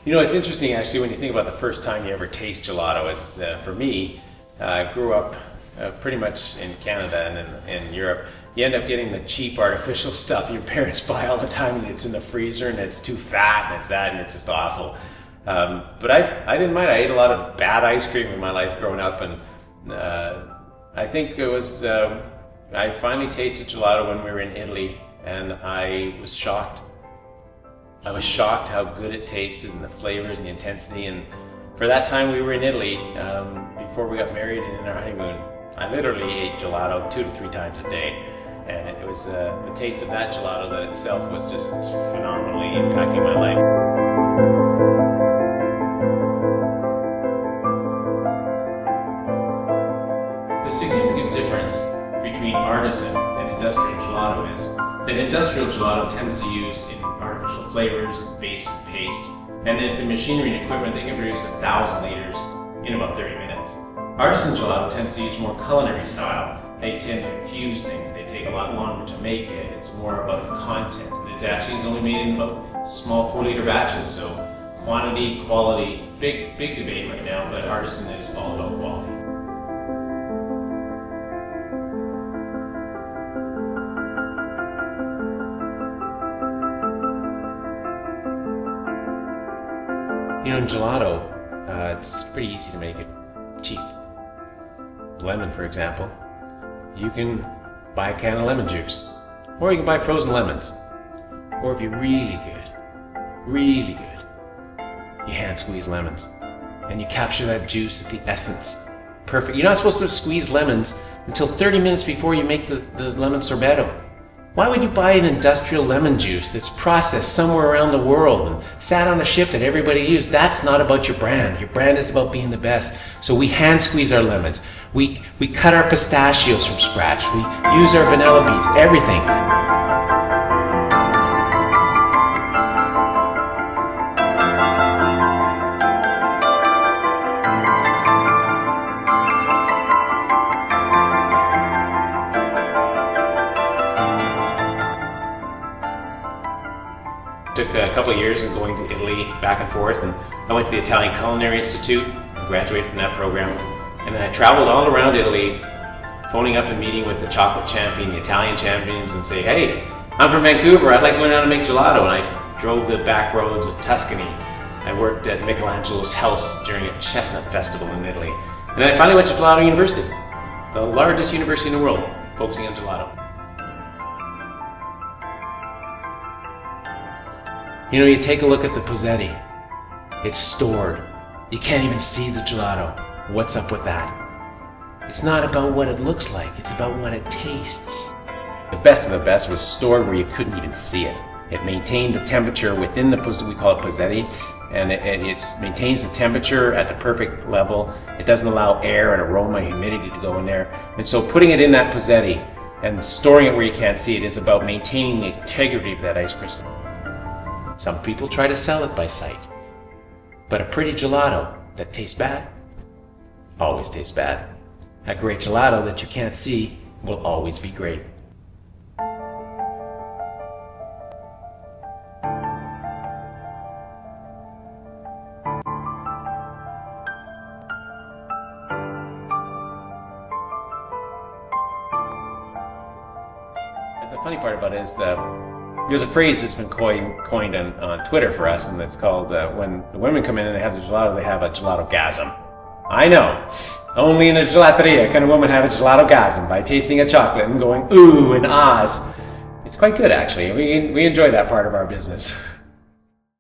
You know, it's interesting actually when you think about the first time you ever taste gelato. Is for me, I grew up pretty much in Canada and in Europe. You end up getting the cheap artificial stuff your parents buy all the time, and it's in the freezer and it's too fat and it's that and it's just awful. But I didn't mind. I ate a lot of bad ice cream in my life growing up, and I think it was I finally tasted gelato when we were in Italy, and I was shocked. I was shocked how good it tasted and the flavors and the intensity. And for that time we were in Italy, before we got married and in our honeymoon, I literally ate gelato 2 to 3 times a day. And it was the taste of that gelato that itself was just phenomenally impacting my life. The significant difference between artisan and industrial gelato is that industrial gelato tends to use artificial flavors, base, and paste, and if the machinery and equipment, they can produce 1,000 liters in about 30 minutes. Artisan gelato tends to use more culinary style. They tend to infuse things. They take a lot longer to make it. It's more about the content. And it actually is only made in about small 4-liter batches, so quantity, quality, big debate right now, but artisan is all about quality. You know, in gelato, it's pretty easy to make it cheap. Lemon, for example. You can buy a can of lemon juice, or you can buy frozen lemons. Or if you're really good, you hand squeeze lemons, and you capture that juice at the essence. Perfect. You're not supposed to squeeze lemons until 30 minutes before you make the lemon sorbetto. Why would you buy an industrial lemon juice that's processed somewhere around the world and sat on a ship that everybody used? That's not about your brand. Your brand is about being the best. So we hand squeeze our lemons. We cut our pistachios from scratch. We use our vanilla beans, everything. Took a couple of years in going to Italy back and forth, and I went to the Italian Culinary Institute, graduated from that program, and then I traveled all around Italy, phoning up and meeting with the chocolate champion, the Italian champions, and say, hey, I'm from Vancouver, I'd like to learn how to make gelato. And I drove the back roads of Tuscany. I worked at Michelangelo's house during a chestnut festival in Italy. And then I finally went to Gelato University, the largest university in the world, focusing on gelato. You know, you take a look at the pozzetti. It's stored. You can't even see the gelato. What's up with that? It's not about what it looks like, it's about what it tastes. The best of the best was stored where you couldn't even see it. It maintained the temperature within the pozzetti, we call it pozzetti, and it maintains the temperature at the perfect level. It doesn't allow air and aroma and humidity to go in there. And so putting it in that pozzetti and storing it where you can't see it is about maintaining the integrity of that ice crystal. Some people try to sell it by sight, but a pretty gelato that tastes bad always tastes bad. A great gelato that you can't see will always be great. The funny part about it is there's a phrase that's been coined on Twitter for us, and it's called, when the women come in and they have the gelato, they have a gelato-gasm. I know. Only in a gelateria can a woman have a gelato-gasm by tasting a chocolate and going ooh and ahs. It's quite good, actually. We enjoy that part of our business.